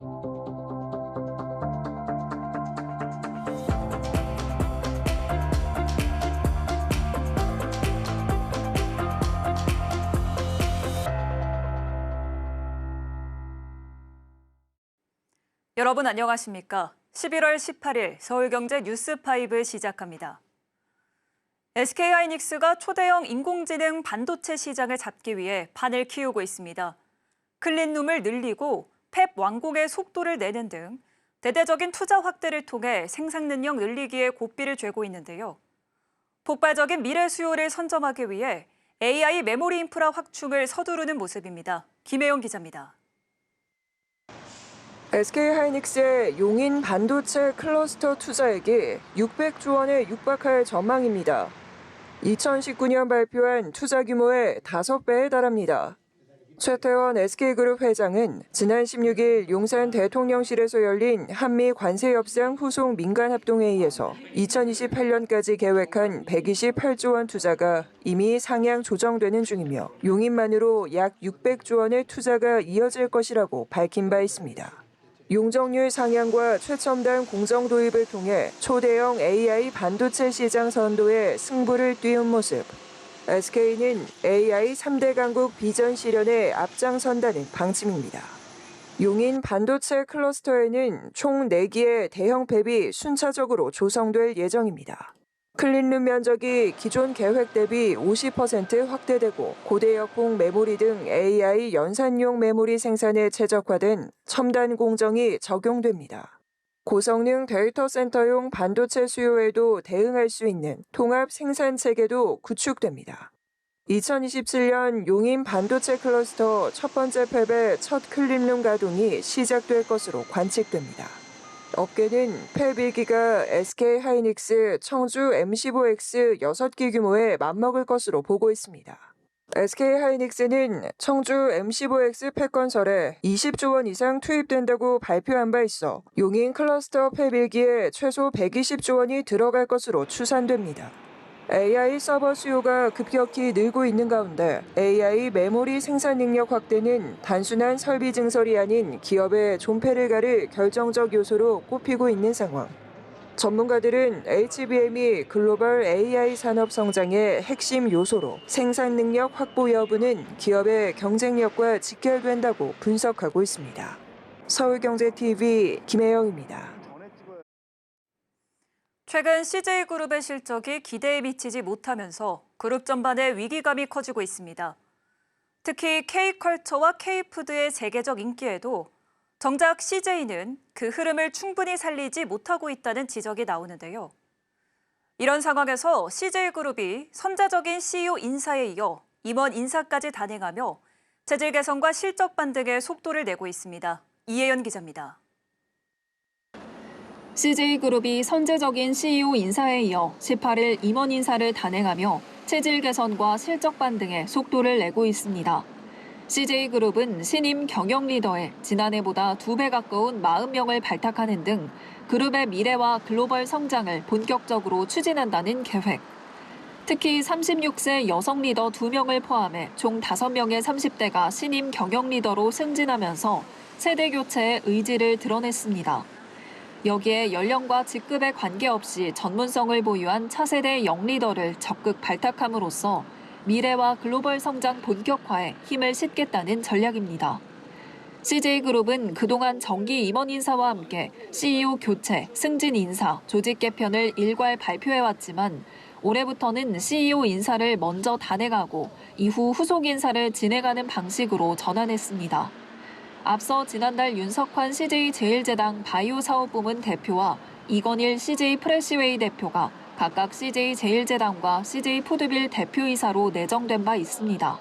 여러분 안녕하십니까? 11월 18일 서울경제 뉴스5 시작합니다. SK하이닉스가 초대형 인공지능 반도체 시장을 잡기 위해 판을 키우고 있습니다. 클린룸을 늘리고 팹 완공의 속도를 내는 등 대대적인 투자 확대를 통해 생산 능력 늘리기에 고삐를 쬐고 있는데요. 폭발적인 미래 수요를 선점하기 위해 AI 메모리 인프라 확충을 서두르는 모습입니다. 김혜영 기자입니다. SK하이닉스의 용인 반도체 클러스터 투자액이 600조 원에 육박할 전망입니다. 2019년 발표한 투자 규모의 5배에 달합니다. 최태원 SK그룹 회장은 지난 16일 용산 대통령실에서 열린 한미 관세협상 후속 민간합동회의에서 2028년까지 계획한 128조 원 투자가 이미 상향 조정되는 중이며 용인만으로 약 600조 원의 투자가 이어질 것이라고 밝힌 바 있습니다. 용적률 상향과 최첨단 공정 도입을 통해 초대형 AI 반도체 시장 선도에 승부를 띄운 모습. SK는 AI 3대 강국 비전 실현에 앞장선다는 방침입니다. 용인 반도체 클러스터에는 총 4기의 대형 팹이 순차적으로 조성될 예정입니다. 클린룸 면적이 기존 계획 대비 50% 확대되고 고대역폭 메모리 등 AI 연산용 메모리 생산에 최적화된 첨단 공정이 적용됩니다. 고성능 데이터 센터용 반도체 수요에도 대응할 수 있는 통합 생산 체계도 구축됩니다. 2027년 용인 반도체 클러스터 첫 번째 팹의 첫 클린룸 가동이 시작될 것으로 관측됩니다. 업계는 팹 1기가 SK하이닉스 청주 M15X 6기 규모에 맞먹을 것으로 보고 있습니다. SK하이닉스는 청주 M15X 팹 건설에 20조 원 이상 투입된다고 발표한 바 있어 용인 클러스터 팹 1기에 최소 120조 원이 들어갈 것으로 추산됩니다. AI 서버 수요가 급격히 늘고 있는 가운데 AI 메모리 생산 능력 확대는 단순한 설비 증설이 아닌 기업의 존폐를 가를 결정적 요소로 꼽히고 있는 상황. 전문가들은 HBM이 글로벌 AI 산업 성장의 핵심 요소로 생산 능력 확보 여부는 기업의 경쟁력과 직결된다고 분석하고 있습니다. 서울경제TV 김혜영입니다. 최근 CJ그룹의 실적이 기대에 미치지 못하면서 그룹 전반의 위기감이 커지고 있습니다. 특히 K컬처와 K푸드의 세계적 인기에도 정작 CJ는 그 흐름을 충분히 살리지 못하고 있다는 지적이 나오는데요. 이런 상황에서 CJ그룹이 선제적인 CEO 인사에 이어 임원 인사까지 단행하며 체질 개선과 실적 반등에 속도를 내고 있습니다. 이혜연 기자입니다. CJ그룹이 선제적인 CEO 인사에 이어 18일 임원 인사를 단행하며 체질 개선과 실적 반등에 속도를 내고 있습니다. CJ그룹은 신임 경영 리더에 지난해보다 2배 가까운 40명을 발탁하는 등 그룹의 미래와 글로벌 성장을 본격적으로 추진한다는 계획. 특히 36세 여성 리더 2명을 포함해 총 5명의 30대가 신임 경영 리더로 승진하면서 세대 교체의 의지를 드러냈습니다. 여기에 연령과 직급에 관계없이 전문성을 보유한 차세대 영리더를 적극 발탁함으로써 미래와 글로벌 성장 본격화에 힘을 싣겠다는 전략입니다. CJ그룹은 그동안 정기 임원 인사와 함께 CEO 교체, 승진 인사, 조직 개편을 일괄 발표해왔지만 올해부터는 CEO 인사를 먼저 단행하고 이후 후속 인사를 진행하는 방식으로 전환했습니다. 앞서 지난달 윤석환 CJ제일제당 바이오사업부문 대표와 이건일 CJ프레시웨이 대표가 각각 CJ제일제당과 CJ푸드빌 대표이사로 내정된 바 있습니다.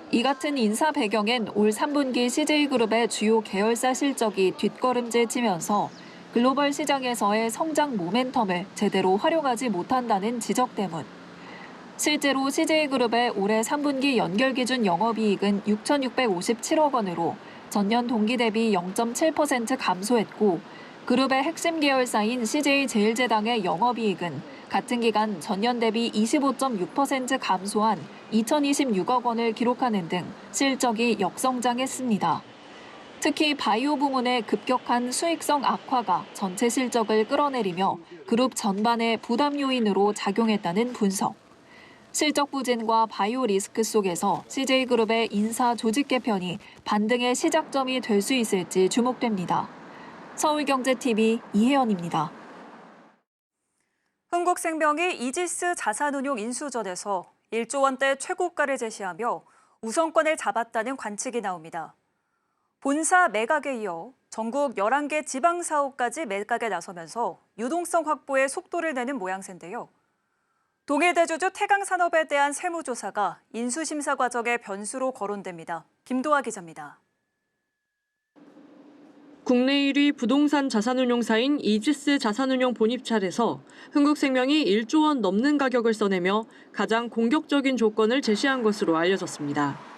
이 같은 인사 배경엔 올 3분기 CJ그룹의 주요 계열사 실적이 뒷걸음질 치면서 글로벌 시장에서의 성장 모멘텀을 제대로 활용하지 못한다는 지적 때문. 실제로 CJ그룹의 올해 3분기 연결기준 영업이익은 6,657억 원으로 전년 동기 대비 0.7% 감소했고 그룹의 핵심 계열사인 CJ제일제당의 영업이익은 같은 기간 전년 대비 25.6% 감소한 2,026억 원을 기록하는 등 실적이 역성장했습니다. 특히 바이오 부문의 급격한 수익성 악화가 전체 실적을 끌어내리며 그룹 전반의 부담 요인으로 작용했다는 분석. 실적 부진과 바이오 리스크 속에서 CJ그룹의 인사 조직 개편이 반등의 시작점이 될 수 있을지 주목됩니다. 서울경제TV 이혜연입니다. 흥국생명이 이지스 자산운용 인수전에서 1조 원대 최고가를 제시하며 우선권을 잡았다는 관측이 나옵니다. 본사 매각에 이어 전국 11개 지방사업까지 매각에 나서면서 유동성 확보에 속도를 내는 모양새인데요. 동일대주주 태강산업에 대한 세무조사가 인수심사 과정의 변수로 거론됩니다. 김도하 기자입니다. 국내 1위 부동산 자산운용사인 이지스 자산운용 본입찰에서 흥국생명이 1조 원 넘는 가격을 써내며 가장 공격적인 조건을 제시한 것으로 알려졌습니다.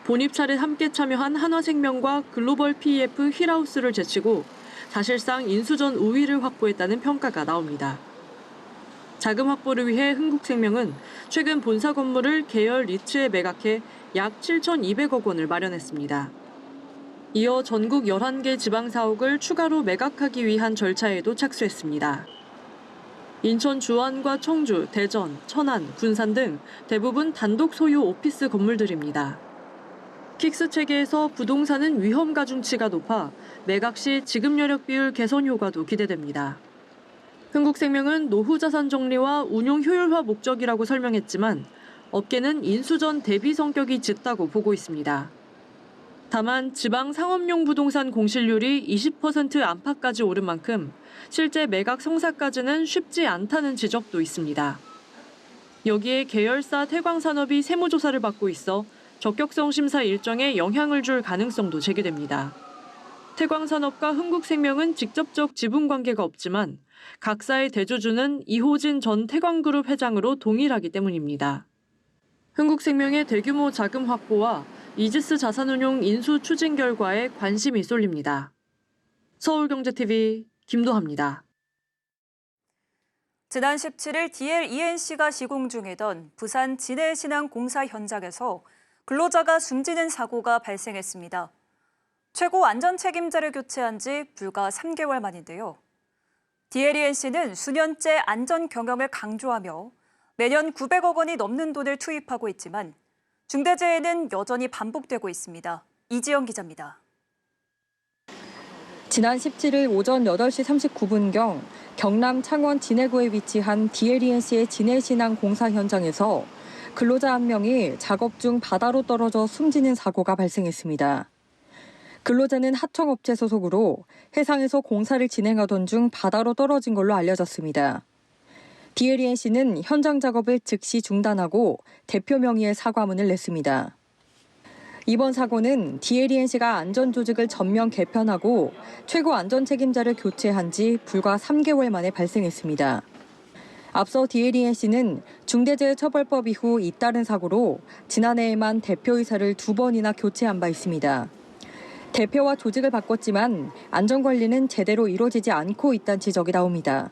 본입찰에 함께 참여한 한화생명과 글로벌 PEF 힐하우스를 제치고 사실상 인수전 우위를 확보했다는 평가가 나옵니다. 자금 확보를 위해 흥국생명은 최근 본사 건물을 계열 리츠에 매각해 약 7,200억 원을 마련했습니다. 이어 전국 11개 지방사옥을 추가로 매각하기 위한 절차에도 착수했습니다. 인천 주안과 청주, 대전, 천안, 군산 등 대부분 단독 소유 오피스 건물들입니다. 킥스 체계에서 부동산은 위험 가중치가 높아 매각 시 지급 여력 비율 개선 효과도 기대됩니다. 흥국생명은 노후 자산 정리와 운용 효율화 목적이라고 설명했지만 업계는 인수전 대비 성격이 짙다고 보고 있습니다. 다만 지방 상업용 부동산 공실률이 20% 안팎까지 오른 만큼 실제 매각 성사까지는 쉽지 않다는 지적도 있습니다. 여기에 계열사 태광산업이 세무조사를 받고 있어 적격성 심사 일정에 영향을 줄 가능성도 제기됩니다. 태광산업과 흥국생명은 직접적 지분 관계가 없지만 각사의 대주주는 이호진 전 태광그룹 회장으로 동일하기 때문입니다. 흥국생명의 대규모 자금 확보와 이지스 자산운용 인수 추진 결과에 관심이 쏠립니다. 서울경제TV 김도하입니다. 지난 17일 DLENC가 시공 중이던 부산 진해신항 공사 현장에서 근로자가 숨지는 사고가 발생했습니다. 최고 안전 책임자를 교체한 지 불과 3개월 만인데요. DLENC는 수년째 안전 경영을 강조하며 매년 900억 원이 넘는 돈을 투입하고 있지만 중대재해는 여전히 반복되고 있습니다. 이지영 기자입니다. 지난 17일 오전 8시 39분경 경남 창원 진해구에 위치한 DLENC의 진해신항 공사 현장에서 근로자 한 명이 작업 중 바다로 떨어져 숨지는 사고가 발생했습니다. 근로자는 하청업체 소속으로 해상에서 공사를 진행하던 중 바다로 떨어진 걸로 알려졌습니다. DLENC는 현장 작업을 즉시 중단하고 대표 명의의 사과문을 냈습니다. 이번 사고는 DLENC가 안전조직을 전면 개편하고 최고 안전 책임자를 교체한 지 불과 3개월 만에 발생했습니다. 앞서 DLENC는 중대재해처벌법 이후 잇따른 사고로 지난해에만 대표이사를 2번이나 교체한 바 있습니다. 대표와 조직을 바꿨지만 안전관리는 제대로 이루어지지 않고 있다는 지적이 나옵니다.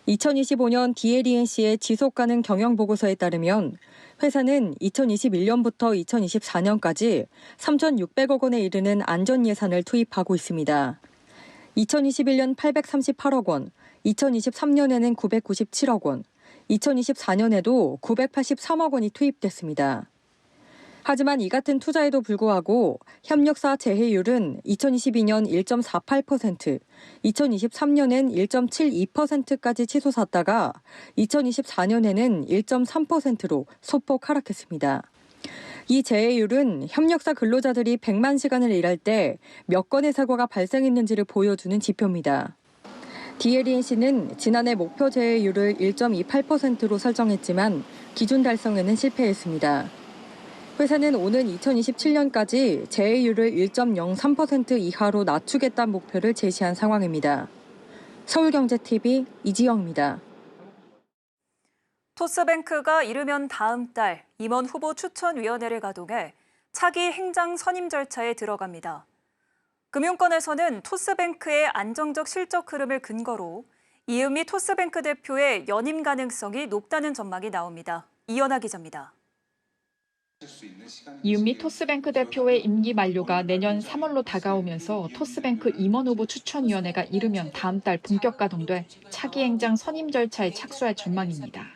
2025년 DLENC의 지속가능 경영보고서에 따르면 회사는 2021년부터 2024년까지 3,600억 원에 이르는 안전 예산을 투입하고 있습니다. 2021년 838억 원, 2023년에는 997억 원, 2024년에도 983억 원이 투입됐습니다. 하지만 이 같은 투자에도 불구하고 협력사 재해율은 2022년 1.48%, 2023년엔 1.72%까지 치솟았다가 2024년에는 1.3%로 소폭 하락했습니다. 이 재해율은 협력사 근로자들이 100만 시간을 일할 때 몇 건의 사고가 발생했는지를 보여주는 지표입니다. DLENC는 지난해 목표 재해율을 1.28%로 설정했지만 기준 달성에는 실패했습니다. 회사는 오는 2027년까지 재해율을 1.03% 이하로 낮추겠다는 목표를 제시한 상황입니다. 서울경제TV 이지영입니다. 토스뱅크가 이르면 다음 달 임원 후보 추천위원회를 가동해 차기 행장 선임 절차에 들어갑니다. 금융권에서는 토스뱅크의 안정적 실적 흐름을 근거로 이은미 토스뱅크 대표의 연임 가능성이 높다는 전망이 나옵니다. 이연아 기자입니다. 이은미 토스뱅크 대표의 임기 만료가 내년 3월로 다가오면서 토스뱅크 임원 후보 추천위원회가 이르면 다음 달 본격 가동돼 차기 행장 선임 절차에 착수할 전망입니다.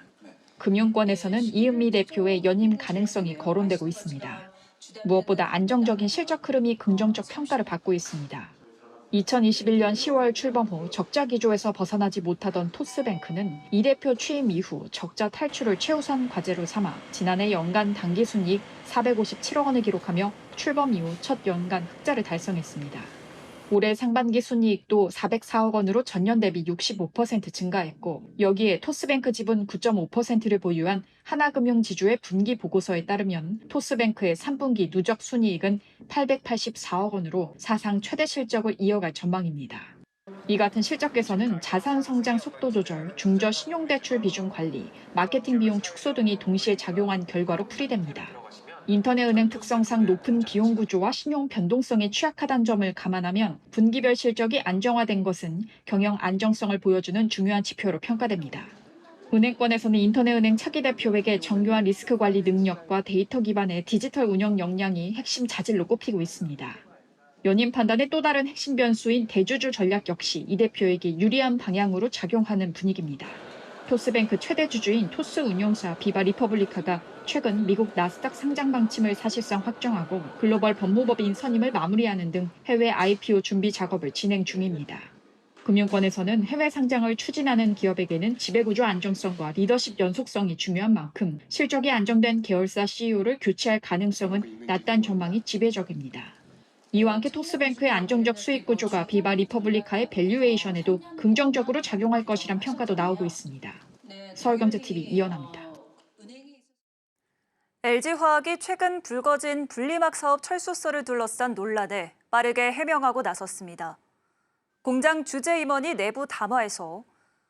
금융권에서는 이은미 대표의 연임 가능성이 거론되고 있습니다. 무엇보다 안정적인 실적 흐름이 긍정적 평가를 받고 있습니다. 2021년 10월 출범 후 적자 기조에서 벗어나지 못하던 토스뱅크는 이 대표 취임 이후 적자 탈출을 최우선 과제로 삼아 지난해 연간 당기순이익 457억 원을 기록하며 출범 이후 첫 연간 흑자를 달성했습니다. 올해 상반기 순이익도 404억 원으로 전년 대비 65% 증가했고 여기에 토스뱅크 지분 9.5%를 보유한 하나금융지주의 분기 보고서에 따르면 토스뱅크의 3분기 누적 순이익은 884억 원으로 사상 최대 실적을 이어갈 전망입니다. 이 같은 실적 개선은 자산 성장 속도 조절, 중저 신용대출 비중 관리, 마케팅 비용 축소 등이 동시에 작용한 결과로 풀이됩니다. 인터넷은행 특성상 높은 비용 구조와 신용 변동성에 취약하다는 점을 감안하면 분기별 실적이 안정화된 것은 경영 안정성을 보여주는 중요한 지표로 평가됩니다. 은행권에서는 인터넷은행 차기 대표에게 정교한 리스크 관리 능력과 데이터 기반의 디지털 운영 역량이 핵심 자질로 꼽히고 있습니다. 연임 판단의 또 다른 핵심 변수인 대주주 전략 역시 이 대표에게 유리한 방향으로 작용하는 분위기입니다. 토스뱅크 최대 주주인 토스 운용사 비바 리퍼블리카가 최근 미국 나스닥 상장 방침을 사실상 확정하고 글로벌 법무법인 선임을 마무리하는 등 해외 IPO 준비 작업을 진행 중입니다. 금융권에서는 해외 상장을 추진하는 기업에게는 지배구조 안정성과 리더십 연속성이 중요한 만큼 실적이 안정된 계열사 CEO를 교체할 가능성은 낮다는 전망이 지배적입니다. 이와 함께 토스뱅크의 안정적 수익 구조가 비바 리퍼블리카의 밸류에이션에도 긍정적으로 작용할 것이란 평가도 나오고 있습니다. 서울경제TV 이연아입니다. LG화학이 최근 불거진 분리막 사업 철수설을 둘러싼 논란에 빠르게 해명하고 나섰습니다. 공장 주재 임원이 내부 담화에서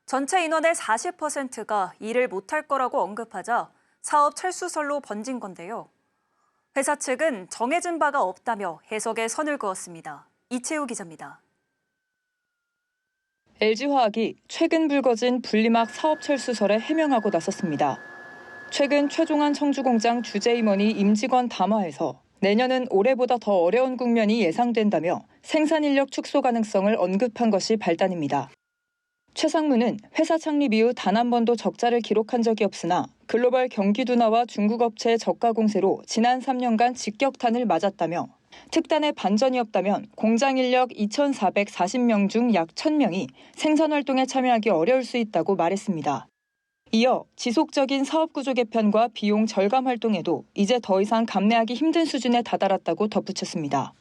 전체 인원의 40%가 일을 못할 거라고 언급하자 사업 철수설로 번진 건데요. 회사 측은 정해진 바가 없다며 해석에 선을 그었습니다. 이채우 기자입니다. LG화학이 최근 불거진 분리막 사업 철수설에 해명하고 나섰습니다. 최근 최종한 청주공장 주재 임원이 임직원 담화에서 내년은 올해보다 더 어려운 국면이 예상된다며 생산 인력 축소 가능성을 언급한 것이 발단입니다. 최 상무는 회사 창립 이후 단 한 번도 적자를 기록한 적이 없으나 글로벌 경기 둔화와 중국 업체의 저가 공세로 지난 3년간 직격탄을 맞았다며 특단의 반전이 없다면 공장 인력 2,440명 중 약 1,000명이 생산 활동에 참여하기 어려울 수 있다고 말했습니다. 이어 지속적인 사업 구조 개편과 비용 절감 활동에도 이제 더 이상 감내하기 힘든 수준에 다다랐다고 덧붙였습니다.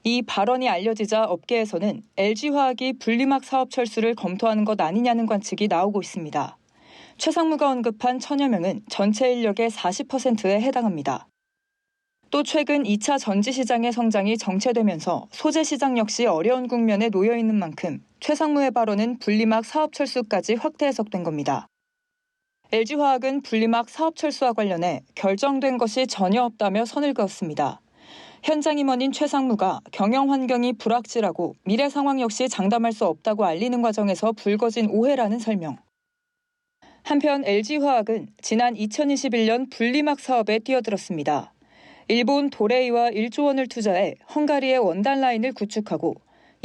이 발언이 알려지자 업계에서는 LG화학이 분리막 사업 철수를 검토하는 것 아니냐는 관측이 나오고 있습니다. 최 상무가 언급한 1,000여 명은 전체 인력의 40%에 해당합니다. 또 최근 2차 전지 시장의 성장이 정체되면서 소재 시장 역시 어려운 국면에 놓여 있는 만큼 최 상무의 발언은 분리막 사업 철수까지 확대 해석된 겁니다. LG화학은 분리막 사업 철수와 관련해 결정된 것이 전혀 없다며 선을 그었습니다. 현장 임원인 최 상무가 경영 환경이 불확실하고 미래 상황 역시 장담할 수 없다고 알리는 과정에서 불거진 오해라는 설명. 한편 LG화학은 지난 2021년 분리막 사업에 뛰어들었습니다. 일본 도레이와 1조 원을 투자해 헝가리의 원단 라인을 구축하고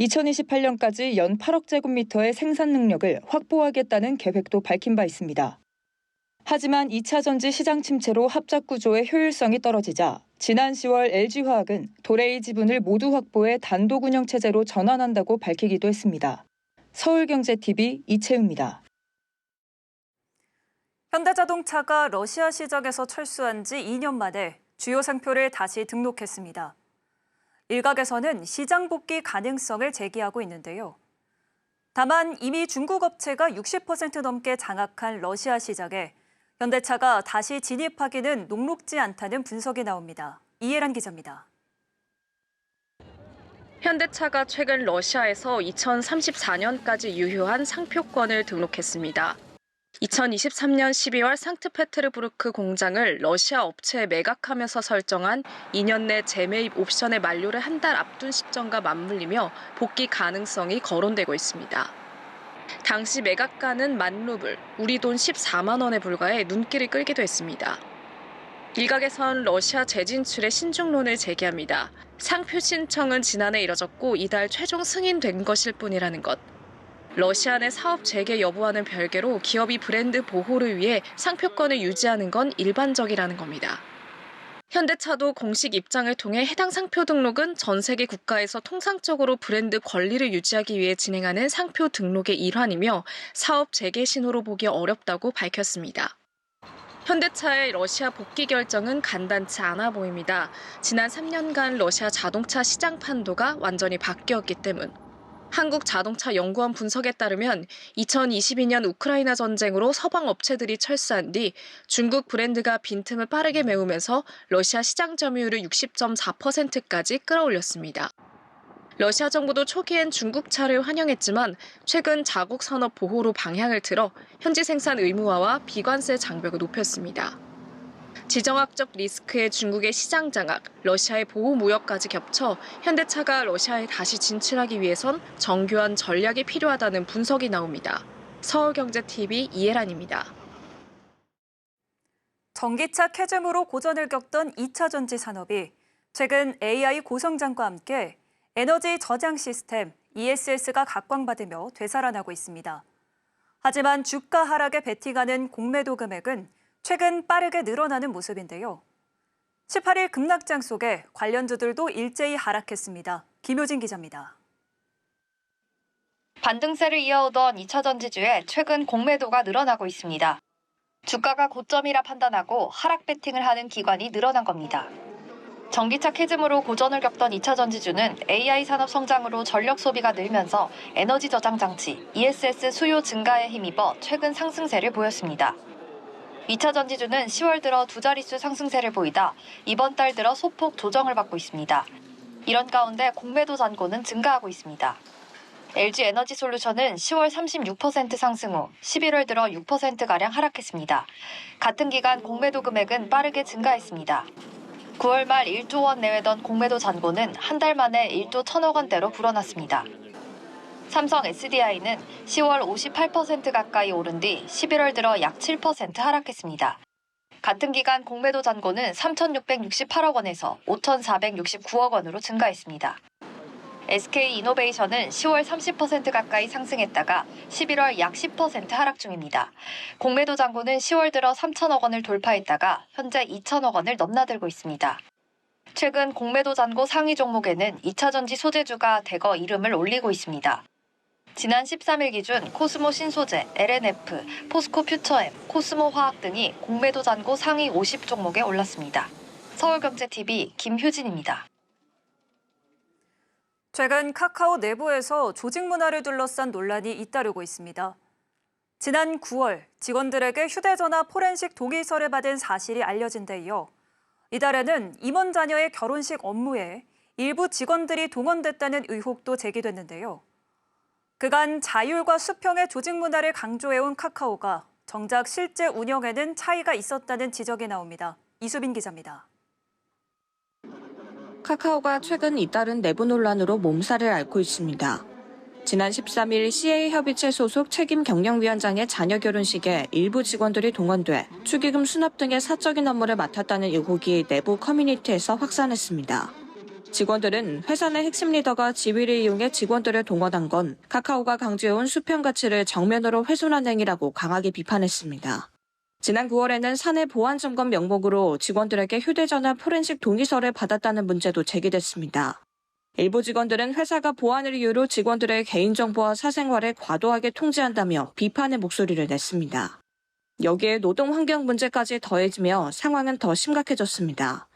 2028년까지 연 8억 제곱미터의 생산 능력을 확보하겠다는 계획도 밝힌 바 있습니다. 하지만 2차 전지 시장 침체로 합작 구조의 효율성이 떨어지자 지난 10월 LG화학은 도레이 지분을 모두 확보해 단독 운영 체제로 전환한다고 밝히기도 했습니다. 서울경제TV 이채우입니다. 현대자동차가 러시아 시장에서 철수한 지 2년 만에 주요 상표를 다시 등록했습니다. 일각에서는 시장 복귀 가능성을 제기하고 있는데요. 다만 이미 중국 업체가 60% 넘게 장악한 러시아 시장에 현대차가 다시 진입하기는 녹록지 않다는 분석이 나옵니다. 이해란 기자입니다. 현대차가 최근 러시아에서 2034년까지 유효한 상표권을 등록했습니다. 2023년 12월 상트페테르부르크 공장을 러시아 업체에 매각하면서 설정한 2년 내 재매입 옵션의 만료를 한 달 앞둔 시점과 맞물리며 복귀 가능성이 거론되고 있습니다. 당시 매각가는 10,000루블, 우리 돈 14만 원에 불과해 눈길을 끌기도 했습니다. 일각에선 러시아 재진출의 신중론을 제기합니다. 상표 신청은 지난해 이뤄졌고 이달 최종 승인된 것일 뿐이라는 것. 러시아 내 사업 재개 여부와는 별개로 기업이 브랜드 보호를 위해 상표권을 유지하는 건 일반적이라는 겁니다. 현대차도 공식 입장을 통해 해당 상표 등록은 전 세계 국가에서 통상적으로 브랜드 권리를 유지하기 위해 진행하는 상표 등록의 일환이며 사업 재개 신호로 보기 어렵다고 밝혔습니다. 현대차의 러시아 복귀 결정은 간단치 않아 보입니다. 지난 3년간 러시아 자동차 시장 판도가 완전히 바뀌었기 때문. 한국자동차연구원 분석에 따르면 2022년 우크라이나 전쟁으로 서방 업체들이 철수한 뒤 중국 브랜드가 빈틈을 빠르게 메우면서 러시아 시장 점유율을 60.4%까지 끌어올렸습니다. 러시아 정부도 초기엔 중국차를 환영했지만 최근 자국 산업 보호로 방향을 틀어 현지 생산 의무화와 비관세 장벽을 높였습니다. 지정학적 리스크의 중국의 시장 장악, 러시아의 보호 무역까지 겹쳐 현대차가 러시아에 다시 진출하기 위해선 정교한 전략이 필요하다는 분석이 나옵니다. 서울경제TV 이혜란입니다. 전기차 캐즘으로 고전을 겪던 2차 전지 산업이 최근 AI 고성장과 함께 에너지 저장 시스템 ESS가 각광받으며 되살아나고 있습니다. 하지만 주가 하락에 베팅하는 공매도 금액은 최근 빠르게 늘어나는 모습인데요. 18일 급락장 속에 관련주들도 일제히 하락했습니다. 김효진 기자입니다. 반등세를 이어오던 2차 전지주에 최근 공매도가 늘어나고 있습니다. 주가가 고점이라 판단하고 하락 베팅을 하는 기관이 늘어난 겁니다. 전기차 캐즘으로 고전을 겪던 2차 전지주는 AI 산업 성장으로 전력 소비가 늘면서 에너지 저장 장치, ESS 수요 증가에 힘입어 최근 상승세를 보였습니다. 2차 전지주는 10월 들어 두 자릿수 상승세를 보이다 이번 달 들어 소폭 조정을 받고 있습니다. 이런 가운데 공매도 잔고는 증가하고 있습니다. LG에너지솔루션은 10월 36% 상승 후 11월 들어 6%가량 하락했습니다. 같은 기간 공매도 금액은 빠르게 증가했습니다. 9월 말 1조 원 내외던 공매도 잔고는 한 달 만에 1조 1천억 원대로 불어났습니다. 삼성 SDI는 10월 58% 가까이 오른 뒤 11월 들어 약 7% 하락했습니다. 같은 기간 공매도 잔고는 3,668억 원에서 5,469억 원으로 증가했습니다. SK이노베이션은 10월 30% 가까이 상승했다가 11월 약 10% 하락 중입니다. 공매도 잔고는 10월 들어 3천억 원을 돌파했다가 현재 2천억 원을 넘나들고 있습니다. 최근 공매도 잔고 상위 종목에는 2차 전지 소재주가 대거 이름을 올리고 있습니다. 지난 13일 기준 코스모 신소재, LNF, 포스코 퓨처엠, 코스모 화학 등이 공매도 잔고 상위 50 종목에 올랐습니다. 서울경제TV 김효진입니다. 최근 카카오 내부에서 조직 문화를 둘러싼 논란이 잇따르고 있습니다. 지난 9월 직원들에게 휴대전화 포렌식 동의서를 받은 사실이 알려진 데 이어 이달에는 임원 자녀의 결혼식 업무에 일부 직원들이 동원됐다는 의혹도 제기됐는데요. 그간 자율과 수평의 조직 문화를 강조해온 카카오가 정작 실제 운영에는 차이가 있었다는 지적이 나옵니다. 이수빈 기자입니다. 카카오가 최근 잇따른 내부 논란으로 몸살을 앓고 있습니다. 지난 13일 CA협의체 소속 책임 경영위원장의 자녀 결혼식에 일부 직원들이 동원돼 축의금 수납 등의 사적인 업무를 맡았다는 의혹이 내부 커뮤니티에서 확산했습니다. 직원들은 회사 내 핵심 리더가 지위를 이용해 직원들을 동원한 건 카카오가 강조해온 수평 가치를 정면으로 훼손한 행위라고 강하게 비판했습니다. 지난 9월에는 사내 보안 점검 명목으로 직원들에게 휴대전화 포렌식 동의서를 받았다는 문제도 제기됐습니다. 일부 직원들은 회사가 보안을 이유로 직원들의 개인정보와 사생활을 과도하게 통제한다며 비판의 목소리를 냈습니다. 여기에 노동 환경 문제까지 더해지며 상황은 더 심각해졌습니다.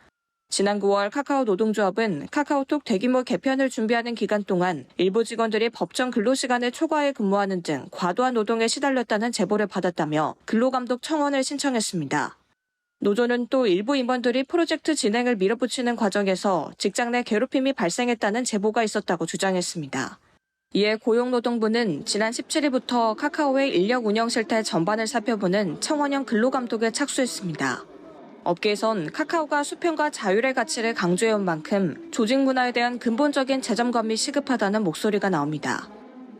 지난 9월 카카오 노동조합은 카카오톡 대규모 개편을 준비하는 기간 동안 일부 직원들이 법정 근로시간을 초과해 근무하는 등 과도한 노동에 시달렸다는 제보를 받았다며 근로감독 청원을 신청했습니다. 노조는 또 일부 임원들이 프로젝트 진행을 밀어붙이는 과정에서 직장 내 괴롭힘이 발생했다는 제보가 있었다고 주장했습니다. 이에 고용노동부는 지난 17일부터 카카오의 인력 운영 실태 전반을 살펴보는 청원형 근로감독에 착수했습니다. 업계에선 카카오가 수평과 자율의 가치를 강조해온 만큼 조직 문화에 대한 근본적인 재점검이 시급하다는 목소리가 나옵니다.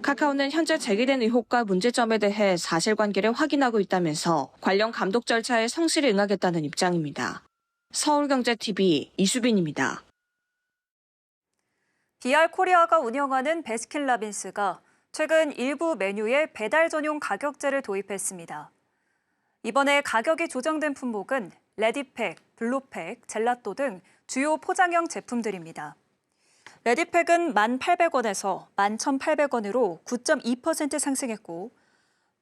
카카오는 현재 제기된 의혹과 문제점에 대해 사실관계를 확인하고 있다면서 관련 감독 절차에 성실히 응하겠다는 입장입니다. 서울경제TV 이수빈입니다. BR 코리아가 운영하는 베스킨라빈스가 최근 일부 메뉴에 배달 전용 가격제를 도입했습니다. 이번에 가격이 조정된 품목은 레디팩, 블루팩, 젤라또 등 주요 포장형 제품들입니다. 레디팩은 1,800원에서 11,800원으로 9.2% 상승했고,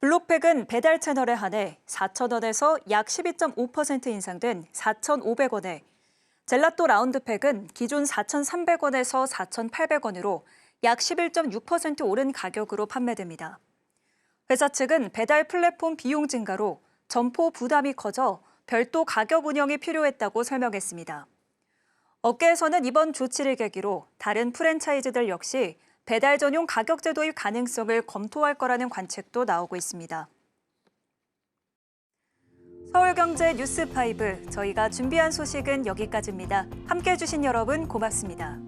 블루팩은 배달 채널에 한해 4,000원에서 약 12.5% 인상된 4,500원에, 젤라또 라운드팩은 기존 4,300원에서 4,800원으로 약 11.6% 오른 가격으로 판매됩니다. 회사 측은 배달 플랫폼 비용 증가로 점포 부담이 커져 별도 가격 운영이 필요했다고 설명했습니다. 업계에서는 이번 조치를 계기로 다른 프랜차이즈들 역시 배달 전용 가격제 도입 가능성을 검토할 거라는 관측도 나오고 있습니다. 서울경제 뉴스5, 저희가 준비한 소식은 여기까지입니다. 함께해 주신 여러분 고맙습니다.